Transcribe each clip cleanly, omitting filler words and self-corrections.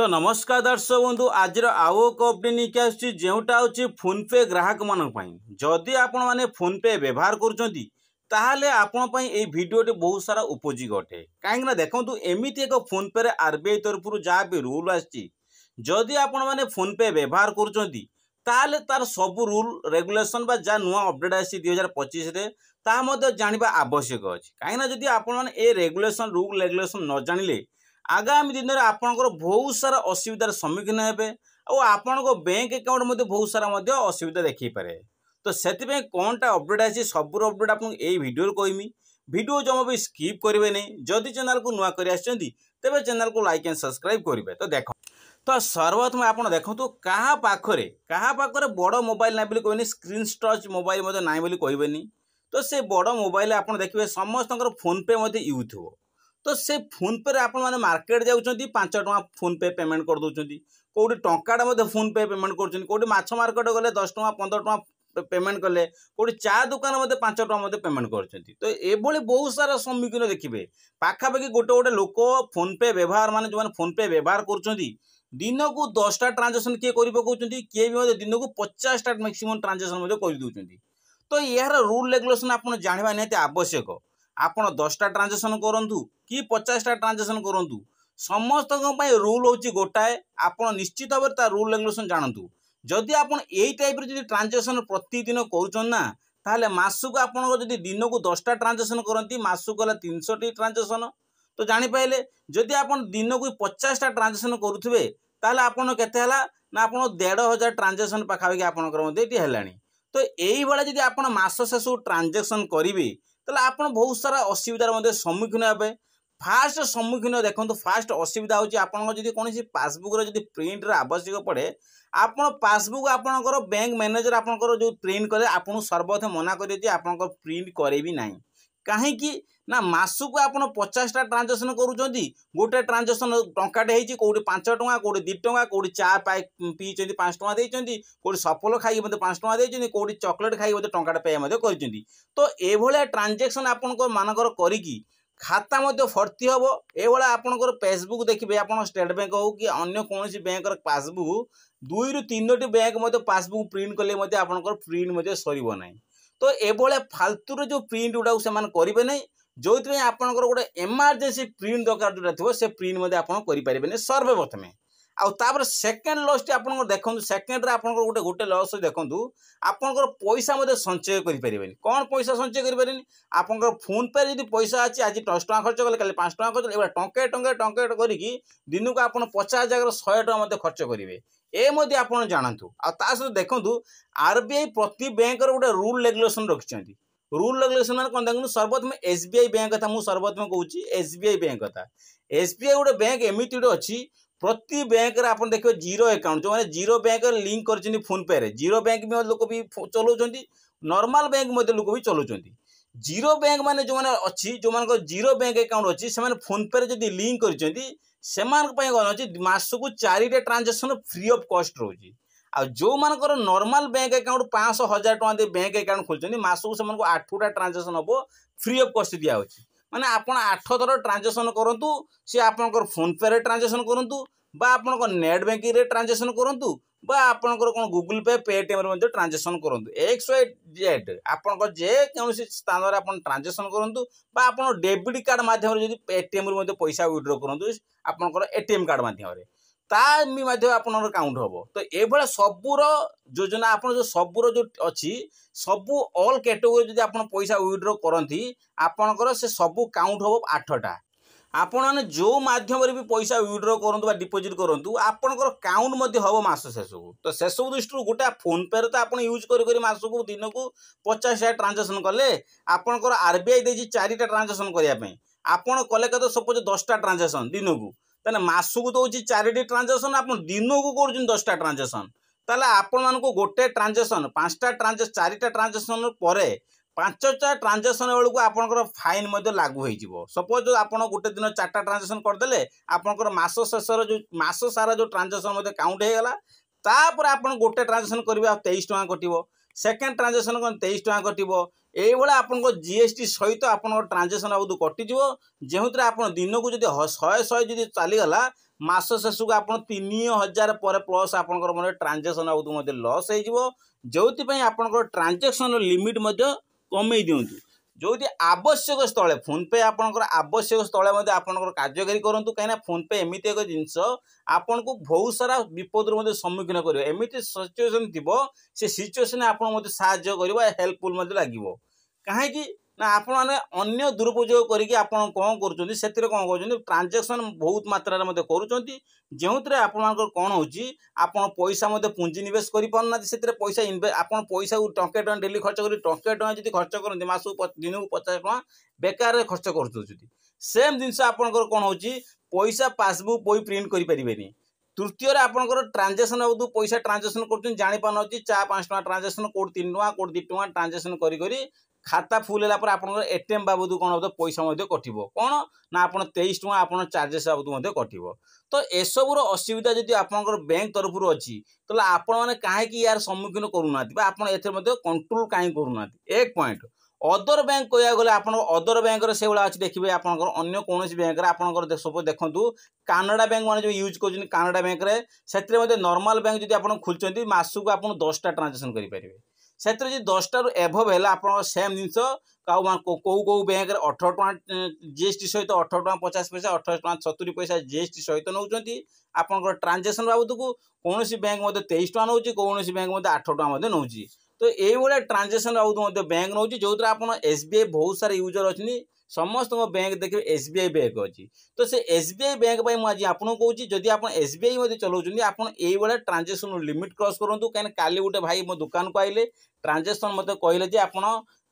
तो नमस्कार दर्शक बंधु आज आउ एक अपडेट नहीं आसुच्छी जोटा हूँ फोन पे ग्राहक मान जदि आपण मैंने फोन पे व्यवहार करुँच आपण ये भिडटे बहुत सारा उपयोगी अटे कहीं देखो एमती एक फोन पे आरबीआई तरफ जहाँ भी रूल आदि आपण मैंने फोन पे व्यवहार करुँच तार सब रूल रेगुलेशन जहाँ नुआ अपडेट आसी 2025 जाना आवश्यक अच्छे कहीं जदि आपण मैंने रेगुलेशन रूल रेगुलेशन न जानिले आगामी दिन में आपंकर बहुत सारा असुविधार सम्मुखीन हे और आपण बैंक अकाउंट बहुत सारा असुविधा देखी पारे। तो से कौनटा अपडेट आसी सब अपडेट आपको यही भिडियो कहमी भिडियो जमा भी स्किप करेंगे नहीं जदि चैनल को नुआ कर तेज चैनल को लाइक एंड सब्सक्राइब करेंगे। तो देख तो सर्वप्रथम आप देखो क्या पाखे बड़ मोबाइल ना बोली कहनी स्क्रीन टच मोबाइल ना बोली कहबेनी। तो से बड़ मोबाइल आप देखिए समस्त फोन पे यूज हो तो से फोन पे आप मार्केट जाऊँच 5 टଙ୍କା फोन पे पेमेंट कर दौरान कौटी टाटा फोन पे पेमेंट कर माछ मार्केट गले 10 टଙ୍କା 15 टଙ୍କା पेमेंट कले कौटी चा दुकान 5 टଙ୍କା पेमेंट कर। तो ये बहुत सारा सम्मुखीन देखिए पाखापाखि गोटे गोटे लोक फोन पे व्यवहार मान जो फोन पे व्यवहार कर दिन को 10टा ट्रांजेक्शन किए कर पकाउछंती किए भी दिन को 50टा मैक्सिमम ट्रांजेक्शन कर दूसरी। तो यार रूल रेगुलेशन आप जानवा निहाती आवश्यक आपण 10टा ट्रांजेक्शन करूँ कि 50टा ट्रांजेक्शन करूँ समस्त रूल हूँ गोटाए आप निश्चित भाव में रूल रेगुलेशन जानतु जदि आप यही टाइप ट्रांजेक्शन प्रतिदिन करुना ताहले मासक आप दिन को 10टा ट्रांजेक्शन करती मासक गला 300टी ट्रांजेक्शन। तो जापारे जदि आप दिन को 50टा ट्रांजेक्शन करुवे ताहले आपन केते हला ना आप 1500 ट्रांजेक्शन पाखापाखि आपंकर है। तो यही जदि आप मास शेष ट्रांजेक्शन करेंगे तो आप बहुत सारा असुविधार सम्मुखीन हे। फास्ट सम्मुखीन देखो फास्ट असुविधा होची आपन जदि कौन पासबुक रे जदि प्रिंट रे आवश्यक पड़े आपन पासबुक आपनकर बैंक मैनेजर आपनकर जो प्रिंट करे आपन सर्वप्रथम मना कर दिए आपनकर प्रिंट करे भी नहीं कहीं ना मासक आप 50टा ट्रांजेक्शन करुँच गोटे ट्रांजेक्शन टंकाटे होती कौटी 5 टଙ୍କା कौटी 2 टଙ୍କା कौटी चा पी 5 टଙ୍କା देती कौटी सफल खाई 5 टଙ୍କା देती कौटी चॉकलेट खाई टंकाटे पे कर। तो ये ट्रांजेक्शन आपण मानकर करी खाता भर्ती हम ये आपंकर फेसबुक देखिए आप स्टेट बैंक हो कि अन्य कौन बैंक पासबुक 2 ରୁ 3ଟି बैंक पासबुक प्रिंट कले आपंकर प्रिंट सरब ना। तो ये फालतू जो प्रिंट गुड़ा से करेंगे नहीं जो आपंकर गोटे एमरजेंसी प्रिंट दरकार जोटा थो से प्रिंट आप करें सर्वप्रथमें आउे सेकेंड लस टी आप देखो सेकेंड आप गोटे गोटे लस देखो आपंकर पैसा संचय करें कौन पैसा संचय करें आपंकर फोन पे जब पैसा अच्छी आज 10 टଙ୍କା खर्च कले कल 5 टଙ୍କା खर्च टंके टंके टंके करके दिन को आप 50 जगह 100 टଙ୍କା खर्च करेंगे ये आप जानतु आ सहित देखूँ आरबीआई प्रति बैंक गोटे रूल रेगुलेशन रखिंट रूल रेगुलेशन मान कौन देखो सर्वप्रथम एसबीआई बैंक कथा मुझे सर्वप्रथम कहूँ एसबीआई बैंक कथा एसबीआई गोटे बैंक एमती गोटे अच्छी प्रति बैंक रे आप देखिए जीरो अकाउंट जो जीरो बैंक लिंक कर फोन पे रे जीरो बैंक भी लोक भी चलाउं नॉर्मल बैंक लोक भी चलाउं जीरो बैंक माने जो मैंने अच्छी जो मान जीरो बैंक अकाउंट अच्छी से फोन पे जब लिंक कर मासक 4टा ट्रांजेक्शन फ्री ऑफ कॉस्ट रोची आ जो मानकर नॉर्मल बैंक अकाउंट 500,000 टଙ୍କା दे बैंक अकाउंट खोलते मासक से 8टा ट्रांजेक्शन हम फ्री ऑफ कॉस्ट दिया माने आपण 8 थर ट्रांजेक्शन करूँ सी आपंकर फोन पे रे ट्रांजेक्शन करूँ बा आपंकर नेट बैंकिंग रे ट्रांजेक्शन करूँ बा आपंकर कौन गूगल पे पेटीएम रे ट्रांजेक्शन करूँ XYZ आपंकर जेकोसी स्थान में आप ट्रांजेक्शन करूँ बा आप डेबिट कार्ड मध्यम पेटीएम रे पैसा विड्रॉ करूँ आपंकर एटीएम कार्ड मध्यम आपनर काउंट हम। तो ये सबूर योजना आप जो सबूर जो अच्छी सबू ऑल कैटेगोरी जब आप पैसा विड्रॉ करती आपणकर से सबू काउंट हम 8टा आपण मैंने जो माध्यम भी पैसा विड्रॉ करूँ डिपोजिट करूँ आपंकर काउंट हम मास शेष को। तो से सब दृष्टि गोटे फोन पे तो आप यूज कर मासक दिन को 50 ट्रांजेक्शन कले आपंकर आरबीआई देती 4टा ट्रांजेक्शन करने आपड़ कले कत सपोज 10टा ट्रांजेक्शन दिन को तेना मासक दौर 4टी ट्रांजेक्शन आप दिन को कर 10टा ट्रांजेक्शन ताले आपण मानक गोटे ट्रांजेक्शन 5टा ट्रांजेक्शन 4टा ट्रांजेक्शन पर 5टा ट्रांजेक्शन बेलू आपंकर फाइन लागू हो सपोज आप गोटे दिन 4टा ट्रांजेक्शन करदे आपंकर मास शेषर जो मास सारा जो ट्रांजेक्शन काउंट होगा तापर आप गोटे ट्रांजेक्शन करेंगे 23 टଙ୍କା कटो सेकेंड ट्रांजेक्शन 23 टଙ୍କା कटो ये आप जीएसटी सहित आप ट्रांजेक्शन बहुत कटिज जो आप दिन को जब 100 चलीगला मास शेष को आप 3000 पर प्लस आपंकर ट्रांजेक्शन बाबद लॉस हो आपंकर ट्रांजेक्शन लिमिट कमे दिंतु जो आवश्यक स्थले फोन पे आपंकर आवश्यक स्थले आपंकर कार्यकारी करूँ कहीं फोन पे एमती एक जिनस आपन को बहुत सारा विपद सम्मुखीन कर एमती सिचुएसन थी से सिचुएसन आपको साहाय्य कर हेल्पफुल लगे कहीं ना आपण मैंने अन्य दुरुपयोग करके कौन कर कौन कर ट्रांजेक्शन बहुत मात्रा करुँच जो आपर कौन हो पैसा पुंजी निवेश कर पारना से पैसा आप पैसा टंके टଙ୍କା डेली खर्च कर टंके टଙ୍କା जब खर्च करते मास दिन को 50 टଙ୍କା बेकार खर्च कर सेम जिनस आपंकर कौन हो पैसा पासबुक बही प्रिंट करें तृतीय आपंकर ट्रांजेक्शन बाबद पैसा ट्रांजेक्शन कर जापार चा 5 टଙ୍କା ट्रांजेक्शन कोड 3 टଙ୍କା कोड 2 टଙ୍କା ट्रांजेक्शन करी खाता फुल है आपंकर एटीएम बाबद कौन पैसा कटो कौन ना आप 23 टଙ୍କା आप चार्जेस बाबद कटो तो एसबूर असुविधा जब आपंकर बैंक तरफ अच्छी तो आपने कहीं यार सम्मुखीन करूना आप कंट्रोल कहीं करूना एक पॉइंट अदर बैंक कह गले आप अदर बैंक से अच्छी देखिए आपंकर अन्य कौन बैंक आपंकर सपोज देखूँ कानाडा बैंक मैंने जो यूज कर कानाडा बैंक से नॉर्मल बैंक जब आप खोलते मासक आप 10टा ट्रांजेक्शन करेंगे से 10टा एभव है आप सेम जिनस कौ बैंक 18 टଙ୍କା जीएसटी सहित 18 टଙ୍କା 50 पैसा 18 टଙ୍କା 70 पैसा जीएसटी सहित नौ आपंकर ट्रांजेक्शन बाबद को कौन बैंक 23 टଙ୍କା नौ कौन बैंक 8 टଙ୍କା नौ तो ये ट्रांजेक्शन बाबद बैंक नौ जो आप एसबीआई बहुत सारे यूजर अच्छी समस्त बैंक देखिए एसबीआई बैंक अच्छी तो से एसबीआई बैंक मुझे आपको कहूँ जदि आप एसबीआई चलाऊँ आप ट्रांजेक्शन लिमिट क्रॉस करूँ कहीं काली गोटे भाई मो दुकान को आइले ट्रांजेक्शन मत कहले आप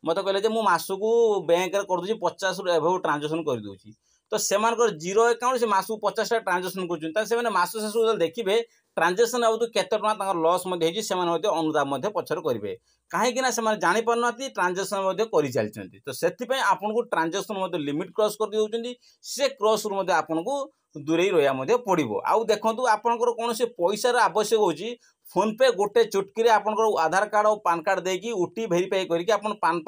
मत कहले मुझे मासक बैंक कर 50 एभव ट्रांजेक्शन करदे तो से जीरो अकाउंट से मासक 50टा ट्रांजेक्शन कर मास शेष देखिए ट्रांजेक्शन बाबद केते टଙ୍କା लॉस अनुताप पछर करेंगे कहीं जापार ट्रांजेक्शन कर चलती तो से आपको ट्रांजेक्शन लिमिट क्रॉस कर दे से क्रॉस रू आपको दूरे रहा पड़ो आउ देखो आपंकर कौन से पैसार आवश्यक हो फोन पे गोटे चुटकी आपंकर आधार कार्ड और पान कार्ड देकी ओटी भेरीफाई करके पान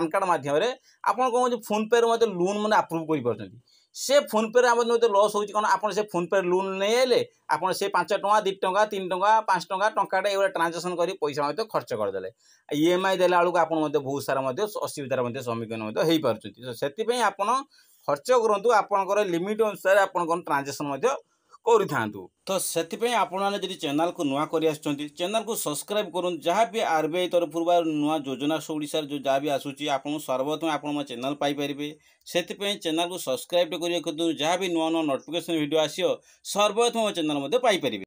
कार्ड मध्यम आप कौन फोन पे लोन मैंने अप्रूव कर से फोन पे लॉस हो कौन आप फोन पे लोन नहीं आए आप 5 टଙ୍କା 2 टଙ୍କା 3 टଙ୍କା 5 टଙ୍କା टंकाटे ये ट्रांजेक्शन कर पैसा खर्च करदे ईएमआई देला बेलू आप बहुत सारा असुविधार सम्मुखीन हो पार्टी से आप खर्च करूँ आपंकर लिमिट अनुसार आप ट्रांजेक्शन करूँ तो से आपने जब चैनल को नुआ कर चैनल को सब्सक्राइब करूँ जहाँ भी आरबीआई तरफ नुआ योजना ओडिशा जो जहाँ भी आसूँ आपको सर्वप्रथम आप चैनल पाइपर से चैनल को सब्सक्राइब कर जहाँ भी नुआ नुआ नोटिफिकेशन वीडियो आसो सर्वप्रथम चैनल पाइपर।